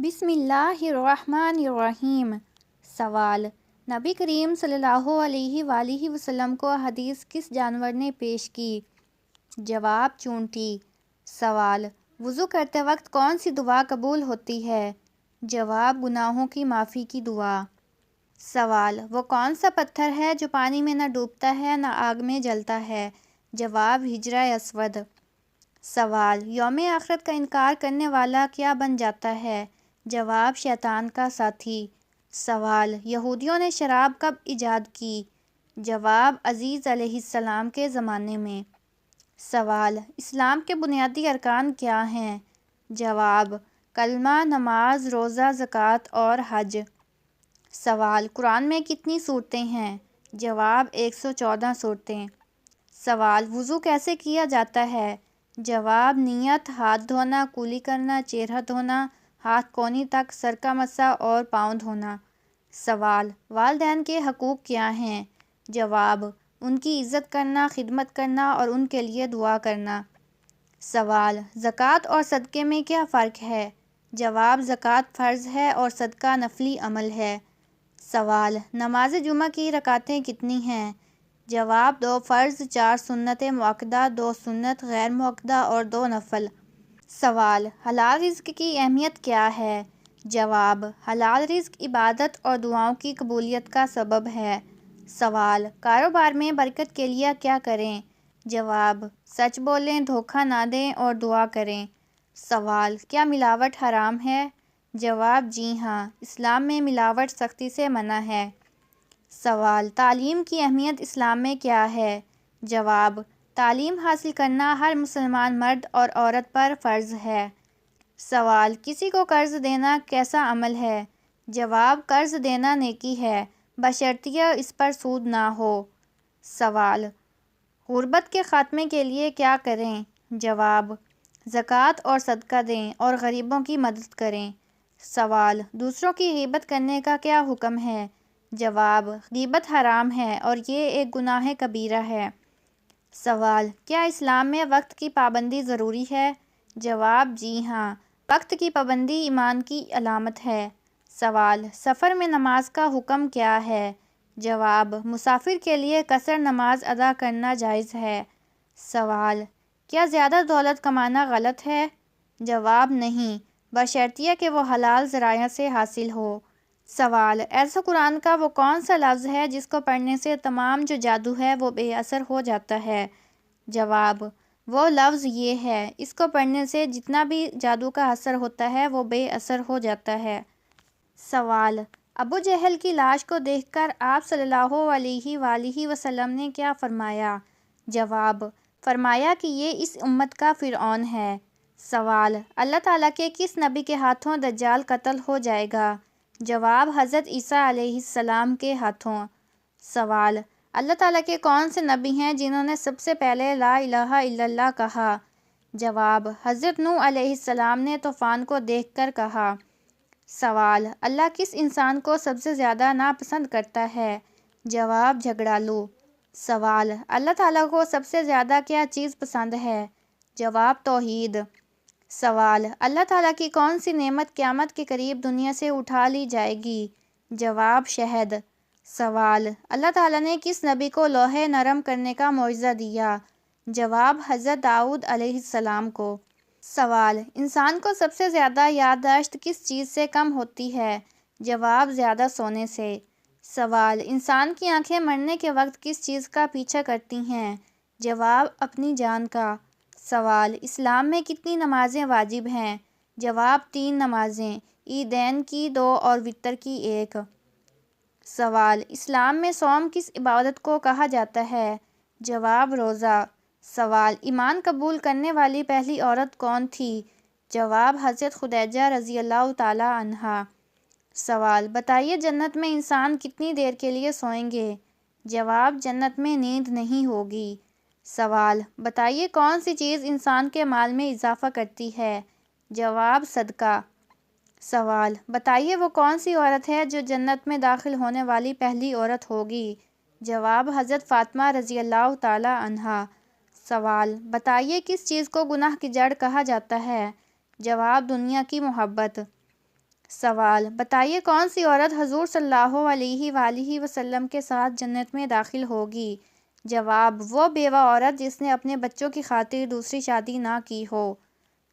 بسم اللہ الرحمن الرحیم۔ سوال: نبی کریم صلی اللہ علیہ وآلہ وسلم کو حدیث کس جانور نے پیش کی؟ جواب: چونٹی۔ سوال: وضو کرتے وقت کون سی دعا قبول ہوتی ہے؟ جواب: گناہوں کی معافی کی دعا۔ سوال: وہ کون سا پتھر ہے جو پانی میں نہ ڈوبتا ہے نہ آگ میں جلتا ہے؟ جواب: حجرہ اسود۔ سوال: یوم آخرت کا انکار کرنے والا کیا بن جاتا ہے؟ جواب: شیطان کا ساتھی۔ سوال: یہودیوں نے شراب کب ایجاد کی؟ جواب: عیسیٰ علیہ السلام کے زمانے میں۔ سوال: اسلام کے بنیادی ارکان کیا ہیں؟ جواب: کلمہ، نماز، روزہ، زکوٰۃ اور حج۔ سوال: قرآن میں کتنی سورتیں ہیں؟ جواب: 114 سورتیں۔ سوال: وضو کیسے کیا جاتا ہے؟ جواب: نیت، ہاتھ دھونا، کلی کرنا، چہرہ دھونا، ہاتھ کونی تک، سر کا مسح اور پاؤں دھونا۔ سوال: والدین کے حقوق کیا ہیں؟ جواب: ان کی عزت کرنا، خدمت کرنا اور ان کے لیے دعا کرنا۔ سوال: زکوٰۃ اور صدقے میں کیا فرق ہے؟ جواب: زکوٰۃ فرض ہے اور صدقہ نفلی عمل ہے۔ سوال: نماز جمعہ کی رکعتیں کتنی ہیں؟ جواب: 2 فرض، 4 سنت مؤکدہ، 2 سنت غیر مؤکدہ اور 2 نفل۔ سوال: حلال رزق کی اہمیت کیا ہے؟ جواب: حلال رزق عبادت اور دعاؤں کی قبولیت کا سبب ہے۔ سوال: کاروبار میں برکت کے لیے کیا کریں؟ جواب: سچ بولیں، دھوکہ نہ دیں اور دعا کریں۔ سوال: کیا ملاوٹ حرام ہے؟ جواب: جی ہاں، اسلام میں ملاوٹ سختی سے منع ہے۔ سوال: تعلیم کی اہمیت اسلام میں کیا ہے؟ جواب: تعلیم حاصل کرنا ہر مسلمان مرد اور عورت پر فرض ہے۔ سوال: کسی کو قرض دینا کیسا عمل ہے؟ جواب: قرض دینا نیکی ہے، بشرطیہ اس پر سود نہ ہو۔ سوال: غربت کے خاتمے کے لیے کیا کریں؟ جواب: زکوٰۃ اور صدقہ دیں اور غریبوں کی مدد کریں۔ سوال: دوسروں کی غیبت کرنے کا کیا حکم ہے؟ جواب: غیبت حرام ہے اور یہ ایک گناہ کبیرہ ہے۔ سوال: کیا اسلام میں وقت کی پابندی ضروری ہے؟ جواب: جی ہاں، وقت کی پابندی ایمان کی علامت ہے۔ سوال: سفر میں نماز کا حکم کیا ہے؟ جواب: مسافر کے لیے قصر نماز ادا کرنا جائز ہے۔ سوال: کیا زیادہ دولت کمانا غلط ہے؟ جواب: نہیں، بشرطیہ کہ وہ حلال ذرائع سے حاصل ہو۔ سوال: ایسا قرآن کا وہ کون سا لفظ ہے جس کو پڑھنے سے تمام جو جادو ہے وہ بے اثر ہو جاتا ہے؟ جواب: وہ لفظ یہ ہے، اس کو پڑھنے سے جتنا بھی جادو کا اثر ہوتا ہے وہ بے اثر ہو جاتا ہے۔ سوال: ابو جہل کی لاش کو دیکھ کر آپ صلی اللہ علیہ وآلہ وسلم نے کیا فرمایا؟ جواب: فرمایا کہ یہ اس امت کا فرعون ہے۔ سوال: اللہ تعالیٰ کے کس نبی کے ہاتھوں دجال قتل ہو جائے گا؟ جواب: حضرت عیسیٰ علیہ السلام کے ہاتھوں۔ سوال: اللہ تعالیٰ کے کون سے نبی ہیں جنہوں نے سب سے پہلے لا الہ الا اللہ کہا؟ جواب: حضرت نوح علیہ السلام نے طوفان کو دیکھ کر کہا۔ سوال: اللہ کس انسان کو سب سے زیادہ ناپسند کرتا ہے؟ جواب: جھگڑالو۔ سوال: اللہ تعالیٰ کو سب سے زیادہ کیا چیز پسند ہے؟ جواب: توحید۔ سوال: اللہ تعالیٰ کی کون سی نعمت قیامت کے قریب دنیا سے اٹھا لی جائے گی؟ جواب: شہد۔ سوال: اللہ تعالیٰ نے کس نبی کو لوح نرم کرنے کا معجزہ دیا؟ جواب: حضرت داؤد علیہ السلام کو۔ سوال: انسان کو سب سے زیادہ یادداشت کس چیز سے کم ہوتی ہے؟ جواب: زیادہ سونے سے۔ سوال: انسان کی آنکھیں مرنے کے وقت کس چیز کا پیچھا کرتی ہیں؟ جواب: اپنی جان کا۔ سوال: اسلام میں کتنی نمازیں واجب ہیں؟ جواب: 3 نمازیں، عیدین کی 2 اور وتر کی 1۔ سوال: اسلام میں صوم کس عبادت کو کہا جاتا ہے؟ جواب: روزہ۔ سوال: ایمان قبول کرنے والی پہلی عورت کون تھی؟ جواب: حضرت خدیجہ رضی اللہ تعالی عنہا۔ سوال: بتائیے جنت میں انسان کتنی دیر کے لیے سوئیں گے؟ جواب: جنت میں نیند نہیں ہوگی۔ سوال: بتائیے کون سی چیز انسان کے مال میں اضافہ کرتی ہے؟ جواب: صدقہ۔ سوال: بتائیے وہ کون سی عورت ہے جو جنت میں داخل ہونے والی پہلی عورت ہوگی؟ جواب: حضرت فاطمہ رضی اللہ تعالی عنہا۔ سوال: بتائیے کس چیز کو گناہ کی جڑ کہا جاتا ہے؟ جواب: دنیا کی محبت۔ سوال، بتائیے کون سی عورت حضور صلی اللہ علیہ وآلہ وسلم کے ساتھ جنت میں داخل ہوگی؟ جواب، وہ بیوہ عورت جس نے اپنے بچوں کی خاطر دوسری شادی نہ کی ہو۔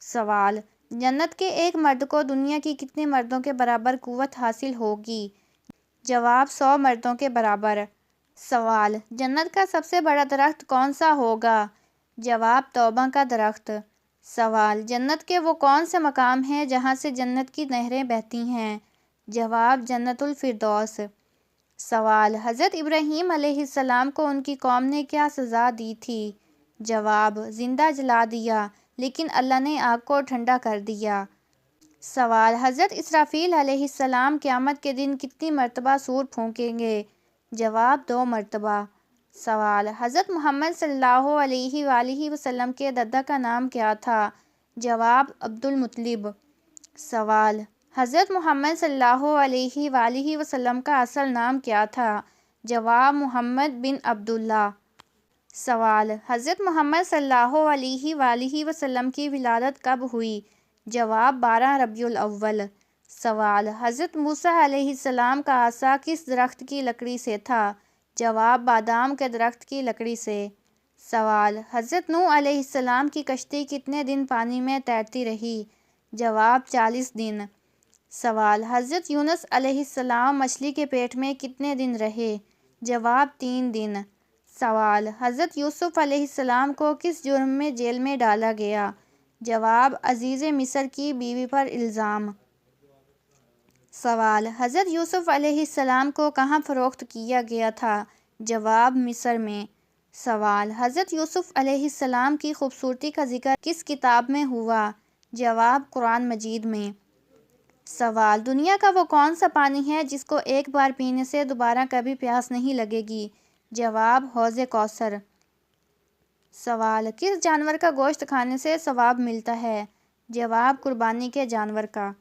سوال، جنت کے ایک مرد کو دنیا کی کتنے مردوں کے برابر قوت حاصل ہوگی؟ جواب، 100 مردوں کے برابر۔ سوال، جنت کا سب سے بڑا درخت کون سا ہوگا؟ جواب، توبہ کا درخت۔ سوال، جنت کے وہ کون سے مقام ہیں جہاں سے جنت کی نہریں بہتی ہیں؟ جواب، جنت الفردوس۔ سوال، حضرت ابراہیم علیہ السلام کو ان کی قوم نے کیا سزا دی تھی؟ جواب، زندہ جلا دیا، لیکن اللہ نے آگ کو ٹھنڈا کر دیا۔ سوال، حضرت اسرافیل علیہ السلام قیامت کے دن کتنی مرتبہ سور پھونکیں گے؟ جواب، 2 مرتبہ۔ سوال، حضرت محمد صلی اللہ علیہ وآلہ وسلم کے دادا کا نام کیا تھا؟ جواب، عبد المطلب۔ سوال، حضرت محمد صلی اللہ علیہ وآلہ وسلم کا اصل نام کیا تھا؟ جواب، محمد بن عبداللہ۔ سوال، حضرت محمد صلی اللہ علیہ وآلہ وسلم کی ولادت کب ہوئی؟ جواب، 12 ربیع الاول۔ سوال، حضرت موسیٰ علیہ السلام کا عصا کس درخت کی لکڑی سے تھا؟ جواب، بادام کے درخت کی لکڑی سے۔ سوال، حضرت نوح علیہ السلام کی کشتی کتنے دن پانی میں تیرتی رہی؟ جواب، 40 دن۔ سوال، حضرت یونس علیہ السلام مچھلی کے پیٹ میں کتنے دن رہے؟ جواب، 3 دن۔ سوال، حضرت یوسف علیہ السلام کو کس جرم میں جیل میں ڈالا گیا؟ جواب، عزیز مصر کی بیوی پر الزام۔ سوال، حضرت یوسف علیہ السلام کو کہاں فروخت کیا گیا تھا؟ جواب، مصر میں۔ سوال، حضرت یوسف علیہ السلام کی خوبصورتی کا ذکر کس کتاب میں ہوا؟ جواب، قرآن مجید میں۔ سوال، دنیا کا وہ کون سا پانی ہے جس کو ایک بار پینے سے دوبارہ کبھی پیاس نہیں لگے گی؟ جواب، حوض کوثر۔ سوال، کس جانور کا گوشت کھانے سے ثواب ملتا ہے؟ جواب، قربانی کے جانور کا۔